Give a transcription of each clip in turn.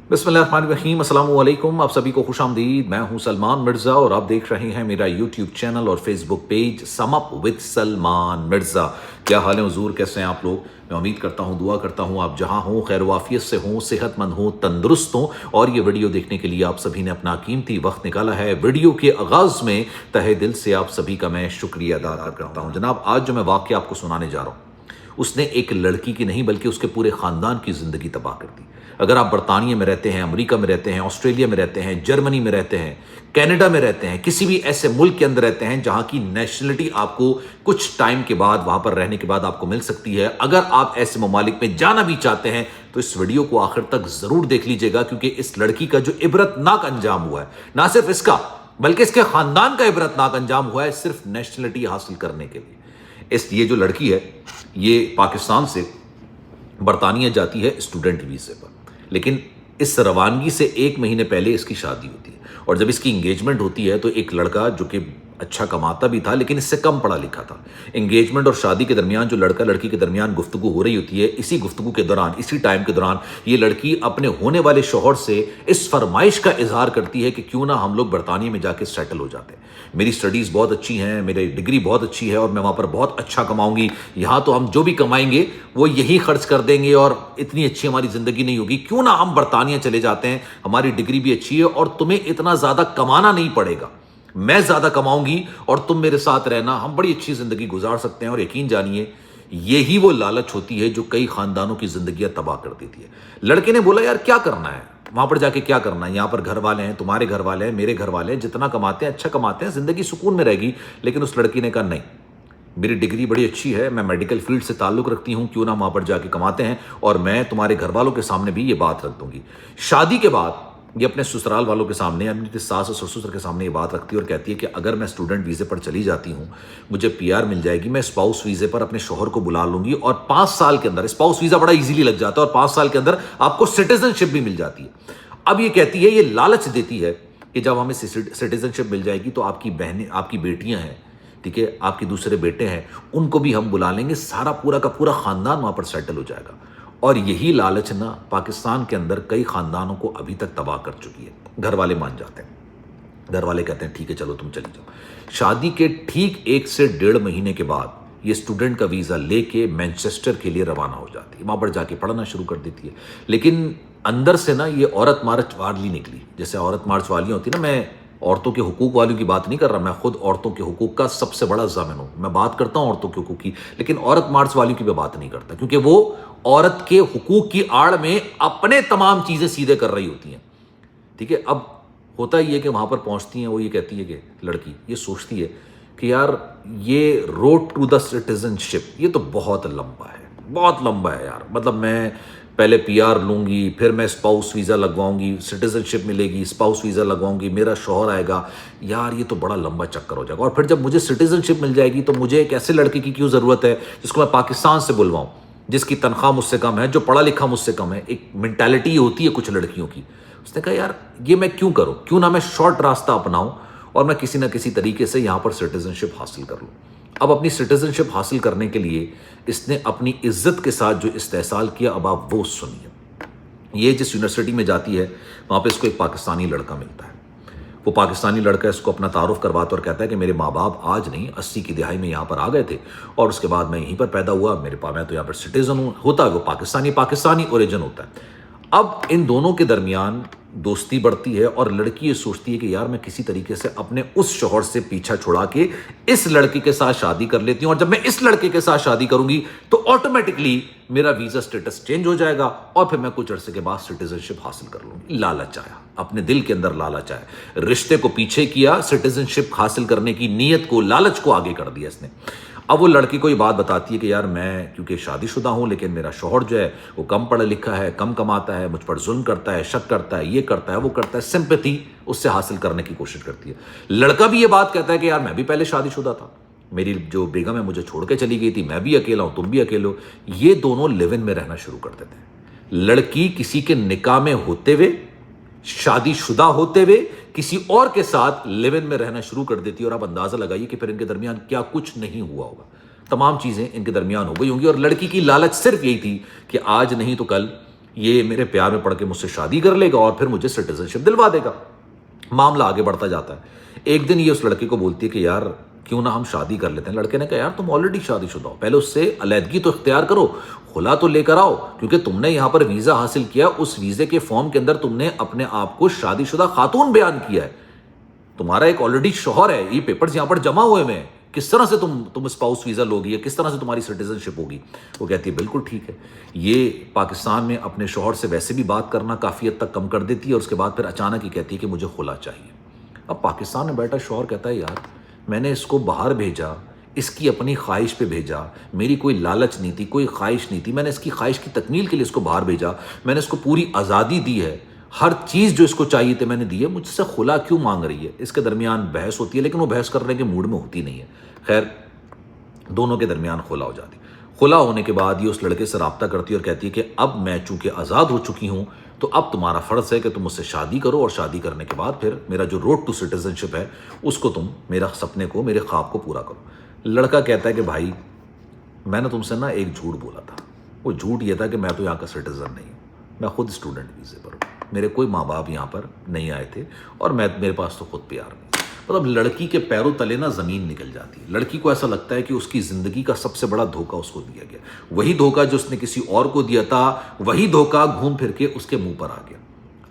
بسم اللہ الرحمن الرحیم، السلام علیکم، آپ سبھی کو خوش آمدید۔ میں ہوں سلمان مرزا اور آپ دیکھ رہے ہیں میرا یوٹیوب چینل اور Facebook page sum up with Salman Mirza. کیا حال ہے حضور، کیسے ہیں آپ لوگ؟ میں امید کرتا ہوں، دعا کرتا ہوں آپ جہاں ہوں خیر و عافیت سے ہوں، صحت مند ہوں، تندرست ہوں، اور یہ ویڈیو دیکھنے کے لیے آپ سبھی نے اپنا قیمتی وقت نکالا ہے۔ ویڈیو کے آغاز میں تہہ دل سے آپ سبھی کا میں شکریہ ادا کرتا ہوں۔ جناب، آج جو میں واقعہ آپ کو سنانے جا رہا ہوں، اس نے ایک لڑکی کی نہیں بلکہ اس کے پورے خاندان کی زندگی تباہ کر دی۔ اگر آپ برطانیہ میں رہتے ہیں، امریکہ میں رہتے ہیں، آسٹریلیا میں رہتے ہیں، جرمنی میں رہتے ہیں، کینیڈا میں رہتے ہیں، کسی بھی ایسے ملک کے اندر رہتے ہیں جہاں کی نیشنلٹی آپ کو کچھ ٹائم کے بعد، وہاں پر رہنے کے بعد آپ کو مل سکتی ہے، اگر آپ ایسے ممالک میں جانا بھی چاہتے ہیں تو اس ویڈیو کو آخر تک ضرور دیکھ لیجئے گا، کیونکہ اس لڑکی کا جو عبرتناک انجام ہوا ہے، نہ صرف اس کا بلکہ اس کے خاندان کا عبرتناک انجام ہوا ہے صرف نیشنلٹی حاصل کرنے کے لیے۔ یہ جو لڑکی ہے یہ پاکستان سے برطانیہ جاتی ہے اسٹوڈنٹ ویزے پر، لیکن اس روانگی سے 1 مہینے پہلے اس کی شادی ہوتی ہے، اور جب اس کی انگیجمنٹ ہوتی ہے تو ایک لڑکا جو کہ اچھا کماتا بھی تھا لیکن اس سے کم پڑھا لکھا تھا، انگیجمنٹ اور شادی کے درمیان جو لڑکا لڑکی کے درمیان گفتگو ہو رہی ہوتی ہے، اسی گفتگو کے دوران، اسی ٹائم کے دوران یہ لڑکی اپنے ہونے والے شوہر سے اس فرمائش کا اظہار کرتی ہے کہ کیوں نہ ہم لوگ برطانیہ میں جا کے سیٹل ہو جاتے ہیں، میری سٹڈیز بہت اچھی ہیں، میری ڈگری بہت اچھی ہے اور میں وہاں پر بہت اچھا کماؤں گی، یہاں تو ہم جو بھی کمائیں گے وہ یہی خرچ کر دیں گے اور اتنی اچھی ہماری زندگی نہیں ہوگی، کیوں نہ ہم برطانیہ چلے جاتے ہیں، ہماری ڈگری بھی اچھی ہے اور تمہیں اتنا زیادہ کمانا نہیں پڑے گا، میں زیادہ کماؤں گی اور تم میرے ساتھ رہنا، ہم بڑی اچھی زندگی گزار سکتے ہیں۔ اور یقین جانیے یہی وہ لالچ ہوتی ہے جو کئی خاندانوں کی زندگیاں تباہ کر دیتی ہے۔ لڑکے نے بولا یار کیا کرنا ہے وہاں پر جا کے، کیا کرنا ہے، یہاں پر گھر والے ہیں، تمہارے گھر والے ہیں، میرے گھر والے ہیں، جتنا کماتے ہیں اچھا کماتے ہیں، زندگی سکون میں رہے گی۔ لیکن اس لڑکی نے کہا نہیں، میری ڈگری بڑی اچھی ہے، میں میڈیکل فیلڈ سے تعلق رکھتی ہوں، کیوں نہ وہاں پر جا کے کماتے ہیں اور میں تمہارے گھر والوں کے سامنے بھی یہ بات رکھ دوں گی۔ شادی کے بعد یہ اپنے سسرال والوں کے سامنے، اپنی ساس اور سسر کے سامنے یہ بات رکھتی ہے اور کہتی ہے کہ اگر میں اسٹوڈنٹ ویزے پر چلی جاتی ہوں، مجھے پی آر مل جائے گی، میں اسپاؤس ویزے پر اپنے شوہر کو بلا لوں گی اور 5 سال کے اندر، اسپاؤس ویزا بڑا ایزیلی لگ جاتا ہے اور 5 سال کے اندر آپ کو سٹیزن شپ بھی مل جاتی ہے۔ اب یہ کہتی ہے، یہ لالچ دیتی ہے کہ جب ہمیں سٹیزن شپ مل جائے گی تو آپ کی بہنیں، آپ کی بیٹیاں ہیں، ٹھیک ہے، آپ کے دوسرے بیٹے ہیں، ان کو بھی ہم بلا لیں گے، سارا پورا کا پورا خاندان وہاں پر سیٹل ہو جائے گا۔ اور یہی لالچ نا پاکستان کے اندر کئی خاندانوں کو ابھی تک تباہ کر چکی ہے۔ گھر والے مان جاتے ہیں، گھر والے کہتے ہیں ٹھیک ہے چلو تم چلی جاؤ۔ شادی کے ٹھیک 1 سے 1.5 مہینے کے بعد یہ اسٹوڈنٹ کا ویزا لے کے مینچسٹر کے لیے روانہ ہو جاتی ہے، وہاں پر جا کے پڑھنا شروع کر دیتی ہے۔ لیکن اندر سے نا یہ عورت مارچ والی نکلی، جیسے عورت مارچ والیاں ہوتی نا، میں عورتوں کے حقوق والیوں کی بات نہیں کر رہا، میں خود عورتوں کے حقوق کا سب سے بڑا ضامن ہوں، میں بات کرتا ہوں عورتوں کے حقوق کی، لیکن عورت مارچ والیوں کی میں بات نہیں کرتا، کیونکہ وہ عورت کے حقوق کی آڑ میں اپنے تمام چیزیں سیدھے کر رہی ہوتی ہیں، ٹھیک ہے۔ اب ہوتا ہی ہے کہ وہاں پر پہنچتی ہیں، وہ یہ کہتی ہے کہ لڑکی یہ سوچتی ہے کہ یار یہ روڈ ٹو دا سٹیزن شپ یہ تو بہت لمبا ہے، بہت لمبا ہے یار، مطلب میں پہلے پی آر لوں گی، پھر میں اسپاؤس ویزا لگواؤں گی، سٹیزن شپ ملے گی، اسپاؤس ویزا لگواؤں گی، میرا شوہر آئے گا، یار یہ تو بڑا لمبا چکر ہو جائے گا، اور پھر جب مجھے سٹیزن شپ مل جائے گی تو مجھے ایک ایسے لڑکے کی کیوں ضرورت ہے جس کو میں پاکستان سے بلواؤں، جس کی تنخواہ مجھ سے کم ہے، جو پڑھا لکھا مجھ سے کم ہے۔ ایک مینٹالٹی ہوتی ہے کچھ لڑکیوں کی۔ اس نے کہا یار یہ میں کیوں کروں، کیوں نہ میں شارٹ راستہ اپناؤں اور میں کسی نہ کسی طریقے سے یہاں پر سٹیزن شپ حاصل کر لوں۔ اب اپنی سٹیزن شپ حاصل کرنے کے لیے اس نے اپنی عزت کے ساتھ جو استحصال کیا، اب آپ وہ سنیے۔ یہ جس یونیورسٹی میں جاتی ہے وہاں پہ اس کو ایک پاکستانی لڑکا ملتا ہے، وہ پاکستانی لڑکا اس کو اپنا تعارف کرواتا اور کہتا ہے کہ میرے ماں باپ آج نہیں 80 کی دہائی میں یہاں پر آ گئے تھے اور اس کے بعد میں یہیں پر پیدا ہوا، میرے پاس میں تو یہاں پر سٹیزن ہوں، ہوتا ہے وہ پاکستانی اوریجن ہوتا ہے۔ اب ان دونوں کے درمیان دوستی بڑھتی ہے اور لڑکی یہ سوچتی ہے کہ یار میں کسی طریقے سے اپنے اس شوہر سے پیچھا چھڑا کے اس لڑکے کے ساتھ شادی کر لیتی ہوں، اور جب میں اس لڑکے کے ساتھ شادی کروں گی تو آٹومیٹکلی میرا ویزا سٹیٹس چینج ہو جائے گا اور پھر میں کچھ عرصے کے بعد سٹیزن شپ حاصل کر لوں گی۔ لالچ آیا، اپنے دل کے اندر لالچ آیا، رشتے کو پیچھے کیا، سٹیزن شپ حاصل کرنے کی نیت کو، لالچ کو آگے کر دیا اس نے۔ اب وہ لڑکی کو یہ بات بتاتی ہے کہ یار میں کیونکہ شادی شدہ ہوں لیکن میرا شوہر جو ہے وہ کم پڑھا لکھا ہے، کم کماتا ہے، مجھ پر ظلم کرتا ہے، شک کرتا ہے، یہ کرتا ہے، وہ کرتا ہے، سمپیتھی اس سے حاصل کرنے کی کوشش کرتی ہے۔ لڑکا بھی یہ بات کہتا ہے کہ یار میں بھی پہلے شادی شدہ تھا، میری جو بیگم ہے مجھے چھوڑ کے چلی گئی تھی، میں بھی اکیلا ہوں، تم بھی اکیلے ہو۔ یہ دونوں لیو ان میں رہنا شروع کر دیتے ہیں۔ لڑکی کسی کے نکاح میں ہوتے ہوئے، شادی شدہ ہوتے ہوئے کسی اور کے ساتھ لیو ان میں رہنا شروع کر دیتی ہے، اور آپ اندازہ لگائیے کہ پھر ان کے درمیان کیا کچھ نہیں ہوا ہوگا، تمام چیزیں ان کے درمیان ہو گئی ہوں گی۔ اور لڑکی کی لالچ صرف یہی تھی کہ آج نہیں تو کل یہ میرے پیار میں پڑ کے مجھ سے شادی کر لے گا اور پھر مجھے سٹیزن شپ دلوا دے گا. معاملہ آگے بڑھتا جاتا ہے. ایک دن یہ اس لڑکے کو بولتی ہے کہ یار کیوں نہ ہم شادی کر لیتے ہیں. لڑکے نے کہا یار تم آلریڈی شادی شدہ ہو, پہلے اس سے علیحدگی تو اختیار کرو, خلا تو لے کر آؤ, کیونکہ تم نے یہاں پر ویزا حاصل کیا, اس ویزے کے فارم کے اندر تم نے اپنے آپ کو شادی شدہ خاتون بیان کیا ہے, تمہارا ایک آلریڈی شوہر ہے, یہ پیپرز یہاں پر جمع ہوئے میں, کس طرح سے تم اسپاؤس ویزا لوگی, کس طرح سے تمہاری سٹیزن شپ ہوگی. وہ کہتی ہے بالکل ٹھیک ہے. یہ پاکستان میں اپنے شوہر سے ویسے بھی بات کرنا کافی حد تک کم کر دیتی ہے, اور اس کے بعد پھر اچانک ہی کہتی ہے کہ مجھے خلا چاہیے. اب پاکستان میں بیٹھا شوہر کہتا ہے یار میں نے اس کو باہر بھیجا, اس کی اپنی خواہش پہ بھیجا, میری کوئی لالچ نہیں تھی, کوئی خواہش نہیں تھی, میں نے اس کی خواہش کی تکمیل کے لیے اس کو باہر بھیجا, میں نے اس کو پوری آزادی دی ہے, ہر چیز جو اس کو چاہیے تھے میں نے دی ہے, مجھ سے خلا کیوں مانگ رہی ہے. اس کے درمیان بحث ہوتی ہے, لیکن وہ بحث کرنے کے موڈ میں ہوتی نہیں ہے. خیر دونوں کے درمیان خلا ہو جاتی. خلا ہونے کے بعد یہ اس لڑکے سے رابطہ کرتی ہے اور کہتی ہے کہ اب میں چونکہ آزاد ہو چکی ہوں تو اب تمہارا فرض ہے کہ تم مجھ سے شادی کرو, اور شادی کرنے کے بعد پھر میرا جو روڈ ٹو سٹیزن شپ ہے اس کو تم میرا سپنے کو, میرے خواب کو پورا کرو. لڑکا کہتا ہے کہ بھائی میں نے تم سے نا ایک جھوٹ بولا تھا, وہ جھوٹ یہ تھا کہ میں تو یہاں کا سٹیزن نہیں ہوں, میں خود اسٹوڈنٹ ویزے پر ہوں, میرے کوئی ماں باپ یہاں پر نہیں آئے تھے, اور میرے پاس تو خود پیار نہیں. مطلب لڑکی کے پیروں تلے نا زمین نکل جاتی ہے. لڑکی کو ایسا لگتا ہے کہ اس کی زندگی کا سب سے بڑا دھوکہ اس کو دیا گیا, وہی دھوکہ جو اس نے کسی اور کو دیا تھا, وہی دھوکہ گھوم پھر کے اس کے منہ پر آ گیا.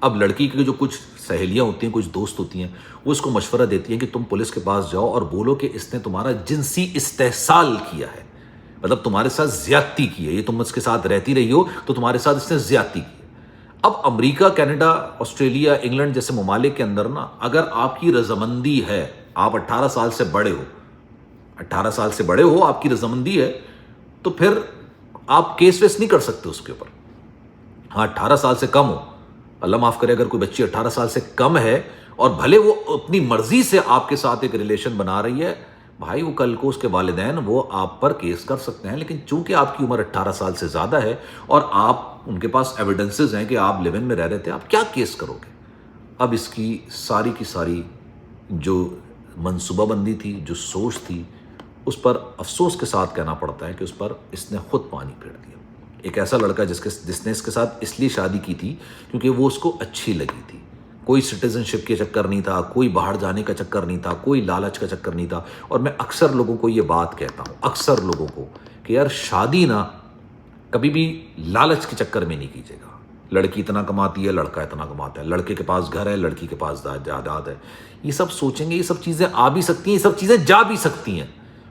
اب لڑکی کی جو کچھ سہیلیاں ہوتی ہیں, کچھ دوست ہوتی ہیں, وہ اس کو مشورہ دیتی ہیں کہ تم پولیس کے پاس جاؤ اور بولو کہ اس نے تمہارا جنسی استحصال کیا ہے, مطلب تمہارے ساتھ زیادتی کی ہے, یہ تم اس کے ساتھ رہتی رہی ہو تو تمہارے ساتھ اس نے زیادتی کی. اب امریکہ, کینیڈا, آسٹریلیا, انگلینڈ جیسے ممالک کے اندر نا اگر آپ کی رضامندی ہے, آپ 18 سال سے بڑے ہو, 18 سال سے بڑے ہو, آپ کی رضامندی ہے, تو پھر آپ کیس ویس نہیں کر سکتے اس کے اوپر. ہاں 18 سال سے کم ہو, اللہ معاف کرے, اگر کوئی بچی 18 سال سے کم ہے اور بھلے وہ اپنی مرضی سے آپ کے ساتھ ایک ریلیشن بنا رہی ہے, بھائی وہ کل کو اس کے والدین وہ آپ پر کیس کر سکتے ہیں. لیکن چونکہ آپ کی عمر 18 سال سے زیادہ ہے اور آپ ان کے پاس ایویڈنسز ہیں کہ آپ لیو ان میں رہ رہے تھے, آپ کیا کیس کرو گے. اب اس کی ساری جو منصوبہ بندی تھی, جو سوچ تھی, اس پر افسوس کے ساتھ کہنا پڑتا ہے کہ اس پر اس نے خود پانی پھیر دیا. ایک ایسا لڑکا جس نے اس کے ساتھ اس لیے شادی کی تھی کیونکہ وہ اس کو اچھی لگی تھی, کوئی سٹیزن شپ کے چکر نہیں تھا, کوئی باہر جانے کا چکر نہیں تھا, کوئی لالچ کا چکر نہیں تھا. اور میں اکثر لوگوں کو یہ بات کہتا ہوں, اکثر لوگوں کو, کہ یار شادی نا کبھی بھی لالچ کے چکر میں نہیں کیجیے گا. لڑکی اتنا کماتی ہے, لڑکا اتنا کماتا ہے, لڑکے کے پاس گھر ہے, لڑکی کے پاس جائیداد ہے, یہ سب سوچیں گے, یہ سب چیزیں آ بھی سکتی ہیں, یہ سب چیزیں جا بھی سکتی ہیں,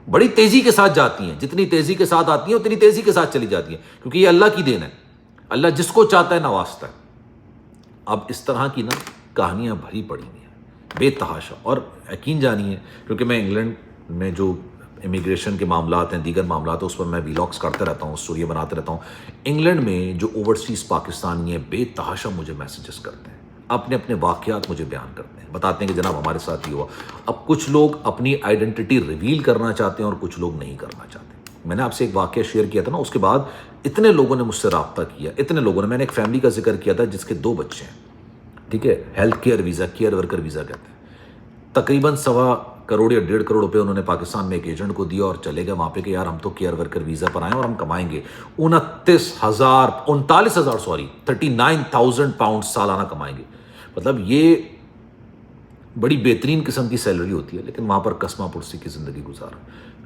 بڑی تیزی کے ساتھ جاتی ہیں. جتنی تیزی کے ساتھ آتی ہیں اتنی تیزی کے ساتھ چلی جاتی ہیں, کیونکہ یہ اللہ کی دین ہے, اللہ جس کو چاہتا ہے نوازتا ہے. اب اس طرح کی نا کہانیاں بھری پڑی ہوئی ہیں بے تحاشا. اور یقین جانیے, کیونکہ میں انگلینڈ میں جو امیگریشن کے معاملات ہیں, دیگر معاملات ہیں, اس پر میں ویلاگس کرتے رہتا ہوں, اسٹوریاں بناتے رہتا ہوں. انگلینڈ میں جو اوورسیز پاکستانی ہیں بے تحاشا مجھے میسیجز کرتے ہیں, اپنے اپنے واقعات مجھے بیان کرتے ہیں, بتاتے ہیں کہ جناب ہمارے ساتھ ہی ہوا. اب کچھ لوگ اپنی آئیڈینٹی ریویل کرنا چاہتے ہیں اور کچھ لوگ نہیں کرنا چاہتے. میں نے آپ سے ایک واقعہ شیئر کیا تھا نا, اس کے بعد اتنے لوگوں نے مجھ سے رابطہ کیا, اتنے لوگوں نے. میں نے ایک فیملی کا ذکر کیا تھا جس کے 2 بچے ہیں, ٹھیک ہے, health care visa, care worker visa کہتے ہیں. تقریباً 1.25 کروڑ یا 1.5 کروڑ روپے انہوں نے پاکستان میں ایک ایجنٹ کو دیا اور چلے گئے وہاں پہ کہ یار ہم تو کیئر ورکر ویزا پر آئے ہیں اور ہم کمائیں گے 39,000 پاؤنڈ سالانہ کمائیں گے. مطلب یہ بڑی بہترین قسم کی سیلری ہوتی ہے, لیکن وہاں پر قسمہ پرسی کی زندگی گزارا.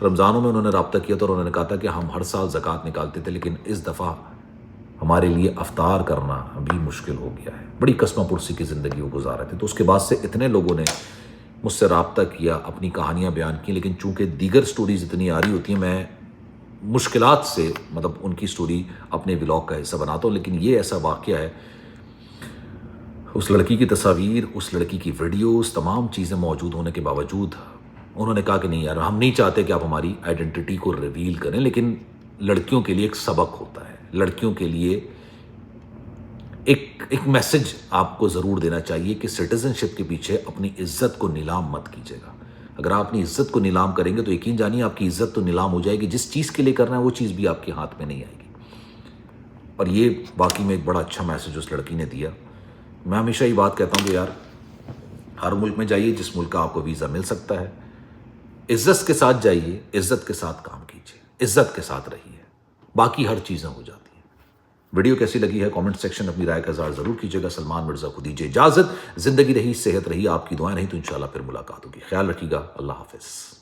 رمضانوں میں انہوں نے رابطہ کیا تھا اور انہوں نے کہا تھا کہ ہم ہر سال زکوٰۃ نکالتے تھے, لیکن اس دفعہ ہمارے لیے افطار کرنا ابھی مشکل ہو گیا ہے. بڑی قسمہ پرسی کی زندگی وہ گزار رہے تھے. تو اس کے بعد سے اتنے لوگوں نے مجھ سے رابطہ کیا, اپنی کہانیاں بیان کی, لیکن چونکہ دیگر سٹوریز اتنی آ رہی ہوتی ہیں, میں مشکلات سے مطلب ان کی سٹوری اپنے ولاگ کا حصہ بناتا ہوں. لیکن یہ ایسا واقعہ ہے, اس لڑکی کی تصاویر, اس لڑکی کی ویڈیوز, تمام چیزیں موجود ہونے کے باوجود انہوں نے کہا کہ نہیں یار ہم نہیں چاہتے کہ آپ ہماری آئیڈینٹی کو ریویل کریں, لیکن لڑکیوں کے لیے ایک سبق ہوتا ہے, لڑکیوں کے لیے ایک میسج آپ کو ضرور دینا چاہیے کہ سٹیزن شپ کے پیچھے اپنی عزت کو نیلام مت کیجیے گا. اگر آپ اپنی عزت کو نیلام کریں گے تو یقین جانیے آپ کی عزت تو نیلام ہو جائے گی, جس چیز کے لیے کرنا ہے وہ چیز بھی آپ کے ہاتھ میں نہیں آئے گی. اور یہ واقعی میں ایک بڑا اچھا میسج اس لڑکی نے دیا. میں ہمیشہ یہ بات کہتا ہوں کہ یار ہر ملک میں جائیے جس ملک کا آپ کو ویزا مل سکتا ہے, عزت کے ساتھ جائیے, عزت کے ساتھ کام کیجیے, عزت کے ساتھ رہیے, باقی ہر چیزیں ہو جاتی ہیں. ویڈیو کیسی لگی ہے کامنٹ سیکشن اپنی رائے کا اظہار ضرور کیجیے گا. سلمان مرزا کو دیجیے اجازت. زندگی رہی صحت رہی آپ کی دعائیں رہی تو انشاءاللہ پھر ملاقات ہوگی. خیال رکھیے گا. اللہ حافظ.